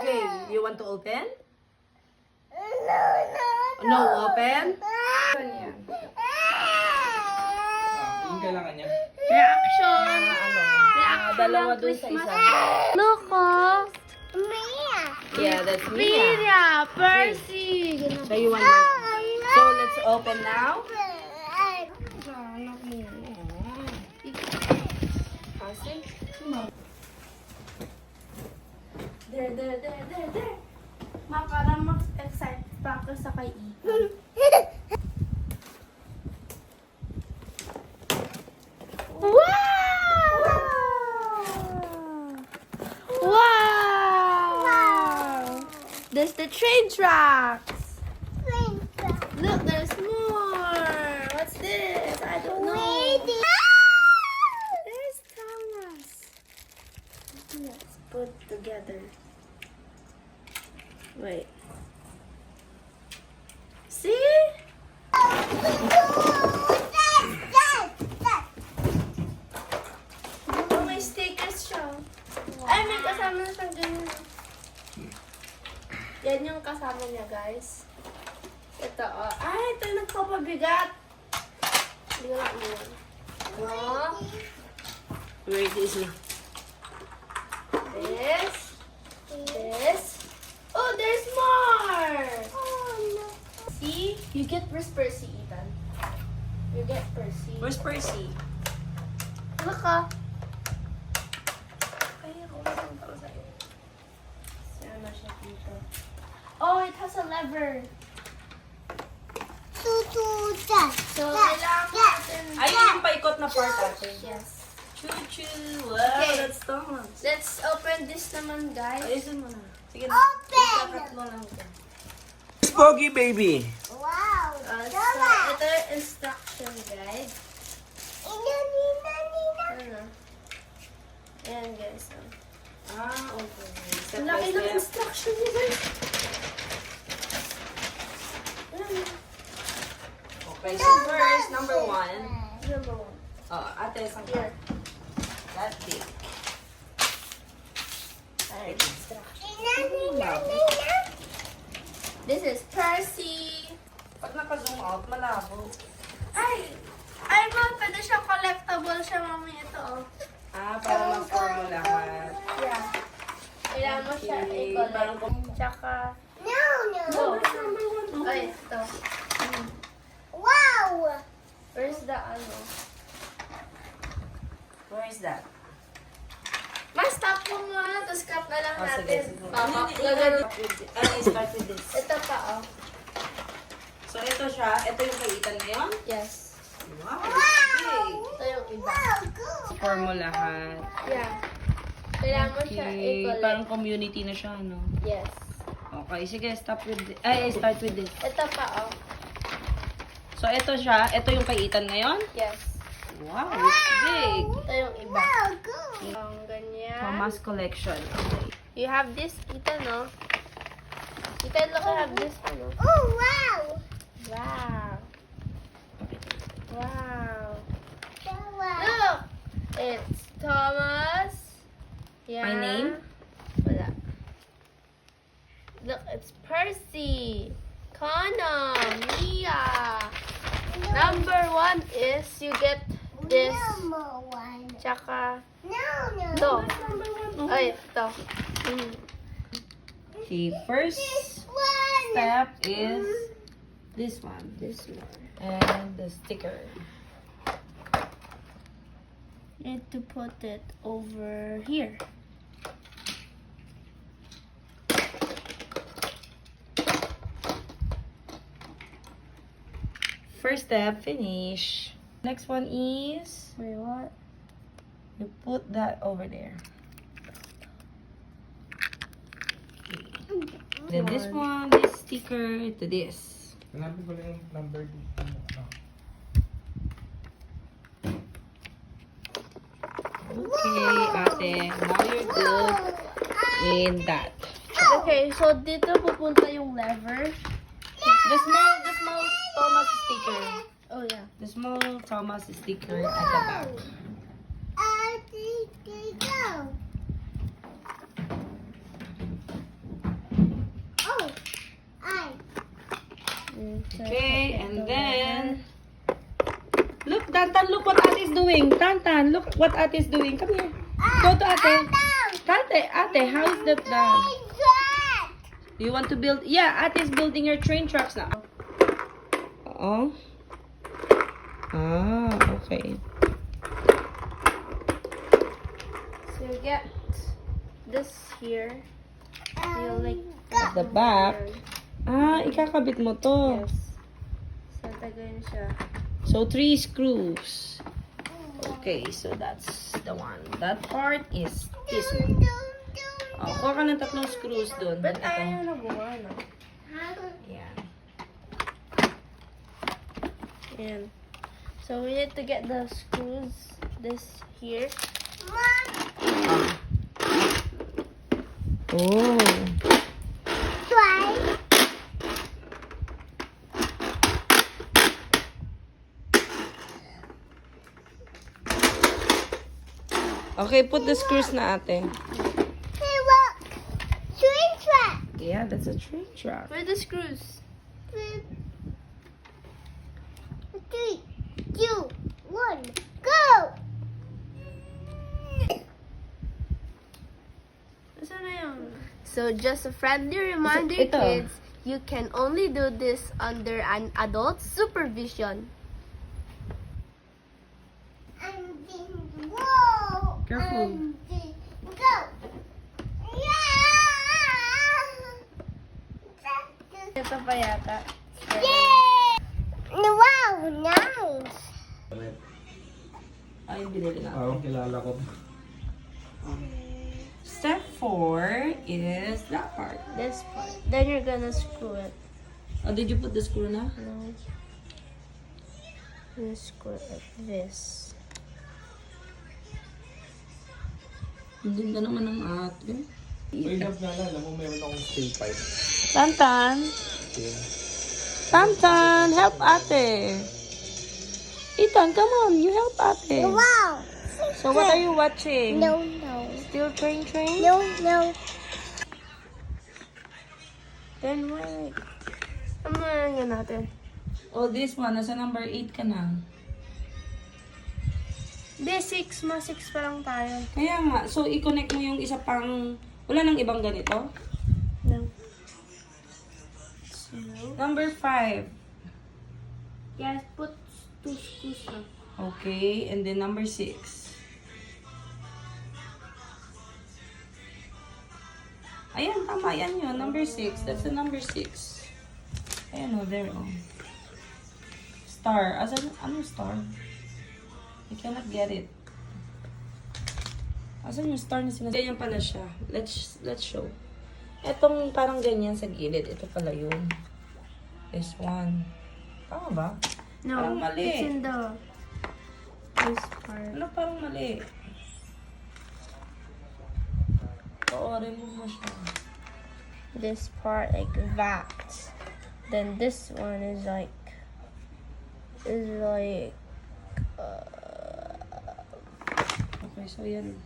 Okay, you want to open? No, No, open? Yung kailangan niya. Reaction. Ano? Reaction Dalawa ng dun sa Christmas. isa. Look, oh. Yeah, that's Mia. Mira, Percy. So you want one? So let's open now. There. Ma, parang mag-excite pa ako sa kay Ethan. Wow! There's the train tracks. Look, there's more. What's this? I don't know. There's Thomas. Let's put together. Wait. See? Oh, may stickers siya. Ay, may kasama na siyang ganyan. Yan yung kasama niya, guys. Ito, oh. Ay, ito yung nagpapabigat. Hindi ko lang yun. Oh. Where it is na? This. Oh, there's more! See? You get where's Percy, Ethan? You get Percy. Where's Percy? Look, ah. Ay, ako saan pa sa'yo. Saan na siya dito? Oh, it has a lever. So, kailangan natin... Ayun yung paikot na part natin. Yes. Choo-choo! Wow, Okay. that's Thomas. Let's open this naman, guys. Ayusin mo na. Sige na. Open! Ikakatlo lang ito. Spooky baby! So, ito yung instruction guide. Ano? Ayan, guys. Ah, okay. Step Ang by laki ng step. instruction niya, guys. Ayan. Okay, so first, number 1. Number 1. Oh, ate, isang Here. That big. Alright, instruction. This is Percy. Pag naka-zoom out, malabo. Ay, ma, pwede siya collectible siya, mami. Ito, oh. Ah, para mag-form mo lahat. Yeah. Kailangan mo siya Okay, i-collect. parang Tsaka, ay, ito. Where's the ano? Where is that? Mas stop mo muna, tapos cut na lang Oh, sige, natin. sige. Gagano. I start with this. Ito pa, oh. So, ito siya. Ito yung kaitan ngayon. Yes. Wow, it's big. Ito yung iba. Form mo lahat. Yeah. Kailangan mo siya Okay, i-collect. parang community na siya, no? Yes. Okay, sige, stop with this. Ay, start with this. Ito pa, oh. So, ito siya. Ito yung kaitan ngayon. Yes. Wow, it's big. Ito yung iba. Ang ganyan. Thomas collection. Okay. You have this, kita, no? Kita, look, I have this, ano? Wow. Look! It's Thomas. Yeah. My name? Wala. Look, it's Percy. Connor. Mia. Number 1 is you get this. Tsaka, ito. Ay, ito. Okay, first step is this one. This one. And the sticker. Need to put it over here. First step, finish. Next one is Wait, what? you put that over there. Then this one, this sticker to this. Hanapin ko lang yung number dito. Okay, ate. Now you're good in that. Okay, so dito pupunta yung lever. The small Thomas sticker. Oh, yeah. The small Thomas sticker at the back. Okay, and then... Look, Tantan, look what Ate is doing. Tantan, look what Ate is doing. Come here. Go to Ate. Ate, how is that done? You want to build... Yeah, Ate is building her train tracks now. Oh. Ah, okay. So you get this here. You like At the back. Ah, ikakabit mo to. yes. So tagayin siya. So, 3 screws. Okay, so that's the one. That part is this one. Oh, kuha ka ng 3 screws dun. But Ito. ayaw na buwan, no? Yan. Ayan. So we need to get the screws this here. Oh. Okay, put the screws na ate. Yeah, that's a train track. Where are the screws? 3, 2, 1, go! Nasaan na yun? So just a friendly reminder, Ito. kids, you can only do this under an adult supervision. And then whoa! Careful. And then go! Yeah! Ito pa yata. Yay! Wow, nice! Ay, binili na. Oo, kilala ko. Step 4 is that part. This part. Then you're gonna screw it. Oh, did you put the screw na? No. You screw it like this. Hindi ka naman ng ate. May love na alam mo, meron akong steel pipe. Tantan! Okay. Tantan! Help ate! Ethan, come on! You help ate! Wow! So what are you watching? No. Still train? No. Then wait. Ano na yun natin? Oh, this one. Nasa number 8 ka na. Hindi, 6. Mga 6 pa lang tayo. Kaya nga. So, i-connect mo yung isa pang... Wala nang ibang ganito? No. Number 5. Yes, put 2 screws na. Okay. And then number 6. Ayan, tama. Yan yun. Number 6. That's the number 6. Ayan o, there o. Star. Asan? Ano star? I cannot get it. Asan yung star na sinasabi? Ganyan pala siya. Let's show. Etong parang ganyan sa gilid. Ito pala yun. This one. Tama ba? No, Parang mali. it's in this part. Ano parang mali? Oo, remove mo siya. This part like that. Then this one is like Okay, so yan.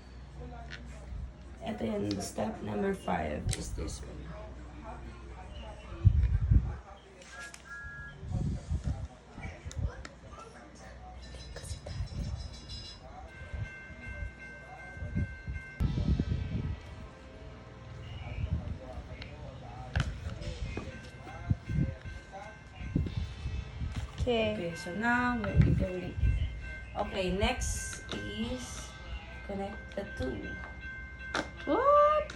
Ito yan. Step number 5 is this one. okay. Okay, so now we're going. Okay, next is connect the two. What?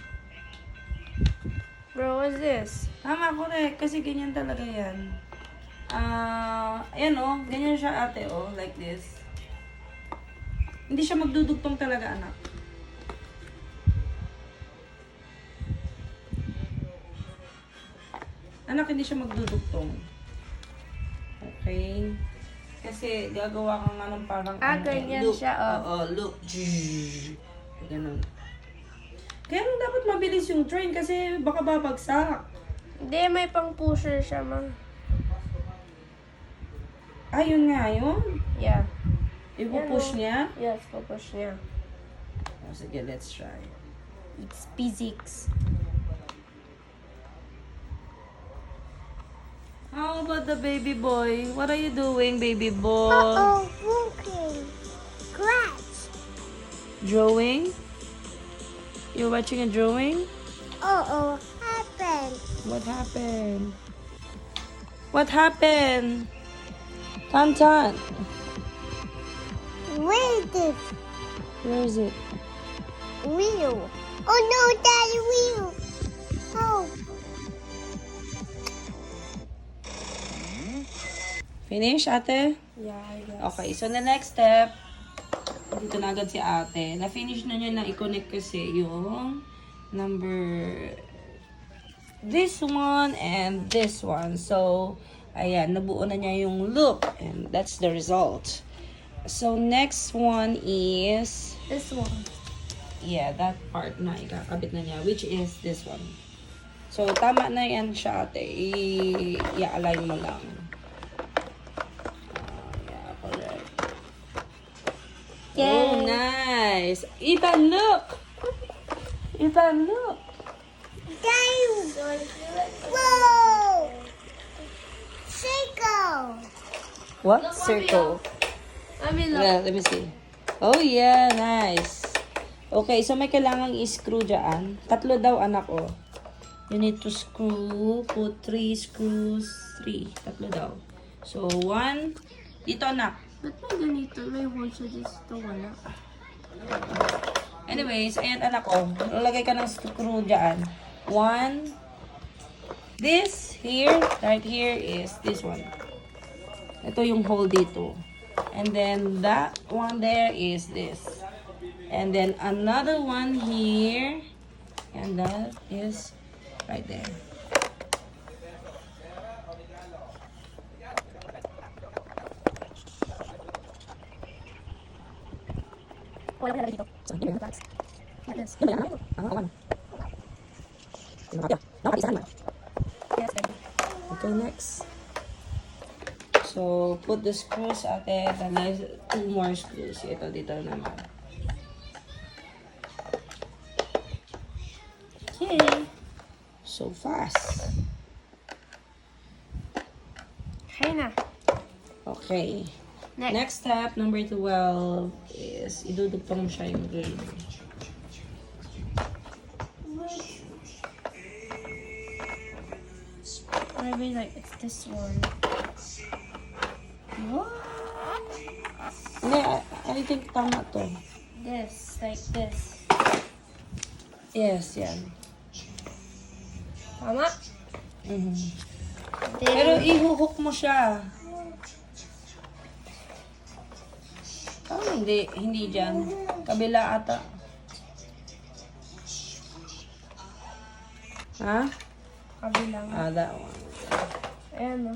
Bro, what's this? Tama, correct. Kasi ganyan talaga yan. Ayan o. Ganyan siya ate o. Like this. Hindi siya magdudugtong talaga, anak. Anak, hindi siya magdudugtong. Okay. Kasi gagawa ka nga ng parang... Ganyan loop. siya, oh. Oo, look. Ganun. Kaya lang dapat mabilis yung train kasi baka babagsak. Hindi, may pang pusher siya, ma. Ayun nga yun. Yeah. Ipupush niya. Yes, pupush niya. Oh, sige, let's try. It's physics. How about the baby boy? What are you doing, baby boy? Uh-oh, walking. Grass. Drawing? You're watching a drawing? Uh-oh, happened. What happened? What happened? Tan. Where is it? Where is it? Wheel. Oh no, Daddy, wheel. Oh. Finish, ate? Yeah, I guess. Okay, so the next step, dito na agad si ate. Na-finish na niya na i-connect kasi yung number this one and this one. So, ayan, nabuo na niya yung loop and that's the result. So, next one is, This one. yeah, that part na ikakabit na niya, which is this one. So, tama na yan siya, ate. I-align mo lang. Yeah, correct. Oh, nice. Ethan, look! Ethan, look! Daddy. Whoa. Circle. What? Look, Circle. I mean, look. Well, let me see. Oh, yeah, nice. Okay, so may kailangang i-screw dyan. 3 daw, anak, oh. You need to screw, put 3 screws, 3. 3 daw. So, 1. Dito, anak. Ba't may ganito? May one siya dito. Wala. Anyways, ayan, anak, oh. Lalagay ka ng screw dyan. 1. This here, right here is this one. Ito yung hole dito. And then that one there is this. And then another one here. And that is right there. Wala ka dito. Yes. Yes, baby. Okay, next. So, put the screws ate. Then there's 2 more screws. Ito dito naman. Okay. So fast. Okay na. Okay. Next. Next step, number 12, is idudugtong mo siya yung green. Maybe like it's this one. What? Hindi, I think tama to. This, like this. Yes, yan. Tama? Mhm. Then, Pero ihuhook mo siya. Oh, hindi dyan. Kabila ata. Ha? kabilang. Ah, that one. Ayan o.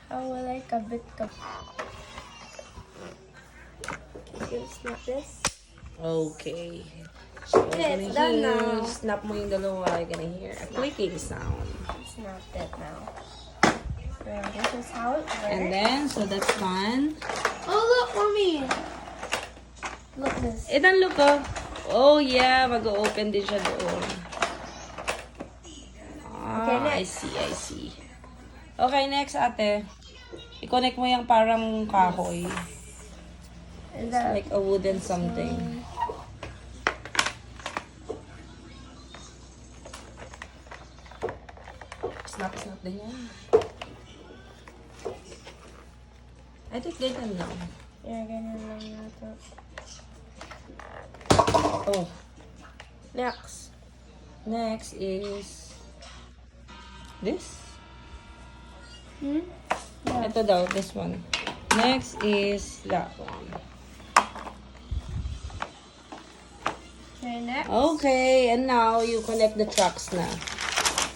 How will I kabit ka? Okay, snap this. Okay. So, Okay, you're it's gonna done hear- now. Snap mo yung dalawa. You're gonna hear a clicking sound. Snap it now. So this is how it works. And then, so that's done. Oh look, mommy! Look this. Ethan, look oh. Oh yeah, mag-open din siya doon. Okay, Ah, next. I see. Okay, next ate. I-connect mo yung parang kahoy. Is that Like a wooden something. Snap din yan. I think ganyan lang. yeah, ganyan lang nato. Oh, Next. next is this. Hmm? Ito daw, this one. Next is that one. Okay, next. Okay, and now you connect the tracks na.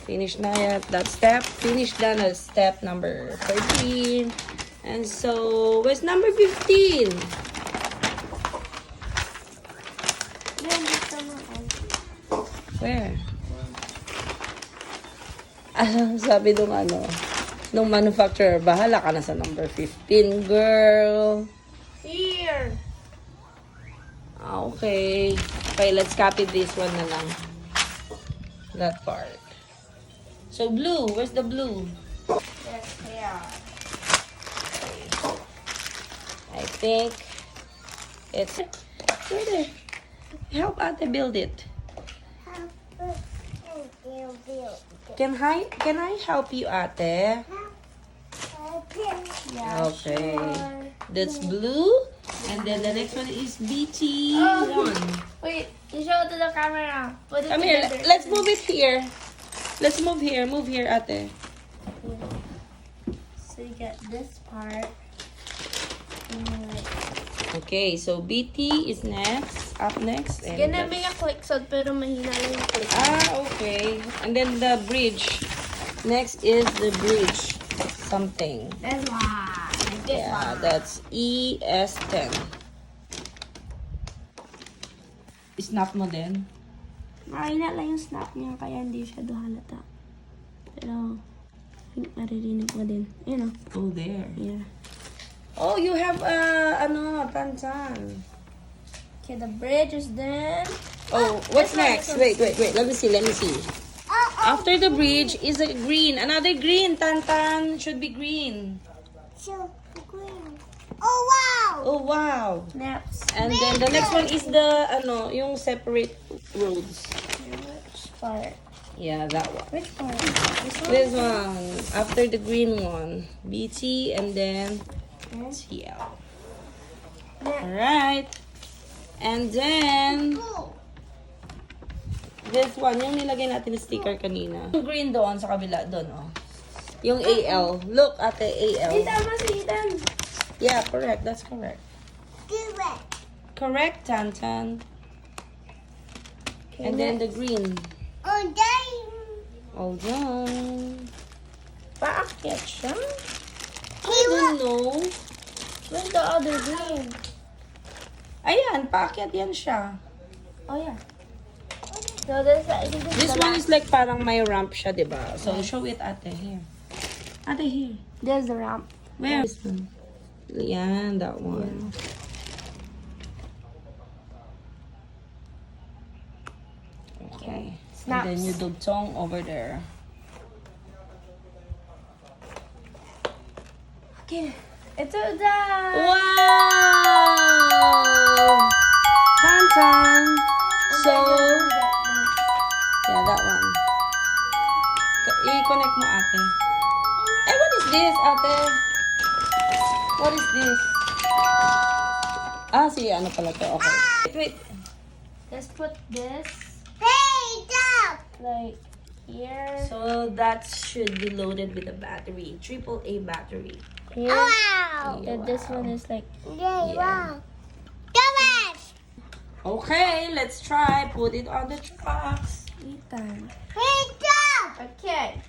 Finish na yet that step. Finish na na step number 13. And so, where's number 15? Yan, dito na. Where? Sabi nung nung manufacturer, bahala ka na sa number 15, girl. Here. Okay. Okay, let's copy this one na lang. That part. So, blue. Where's the blue? Yes, here. I think it's there. Help Ate build it. Can I help you, Ate? Yeah, Okay. sure. That's blue. And then the next one is BT1. Wait, you show it to the camera. Put it Come here. together. Let's move it here. Let's move here. Move here, Ate. So you get this part. And then like, Okay, so BT is next. Up next. And gonna that's- be a click sound pero mahina lang yung click. okay. And then the bridge. Next is the bridge. Something. This one. Like this Yeah, one. that's ES10. Snap mo din. Mahina lang yung snap niya kaya hindi siya halata. Pero maririnig mo din. You know. Oh, there. Yeah. Oh, you have, tansan. Okay, the bridge is done. Oh, what's This one, next? this one. Wait. Let me see. After the bridge is a green. Another green, Tantan. Should be green. Oh, wow. Oh, wow. Snaps. And then the next one is the, yung separate roads. Which part? Yeah, that one. Which part? This one? This one. After the green one. BT and then TL. Alright. And then, this one, yung nilagay natin na sticker kanina. Yung green doon sa kabila doon, oh. Yung AL. Look, Ate, AL. Ay, tama si Ethan. Yeah, correct. That's correct. Do it. Correct, Tantan. And then the green. Oh, dang. All done. Paakyat siya? I don't know. Where's the other green? Ayan, paakyat yan siya. Oh, yeah. So, this, I think This one is like parang may ramp siya, diba? So, show it, Ate. Here. Ate, here. There's the ramp. Where? This one. Yan, that one. Okay. Snaps. And then you dugtong over there. Okay. Ito done. Wow! Tantan! So, yeah, that one. I-connect mo, Ate. Eh, what is this, Ate? What is this? Si ano pala to. Okay. Wait. Let's put this Hey, stop. like here. So, that should be loaded with a battery. AAA battery. Here. Wow. And this one is like Yay, Yeah. wow. Come on. Okay, let's try. Put it on the trucks. Ethan. Hey, stop. Okay.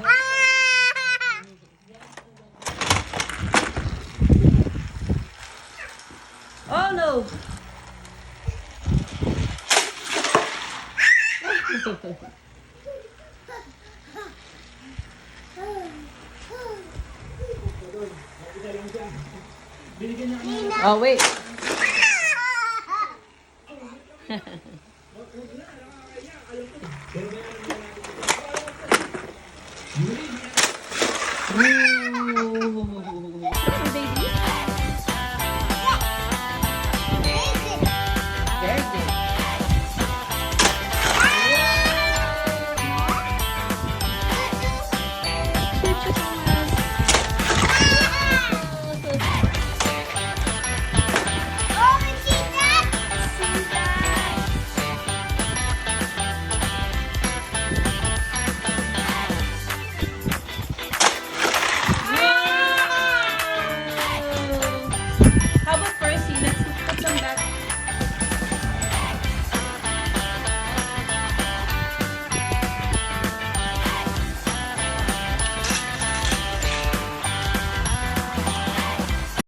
Ah. Oh, no. Oh, wait.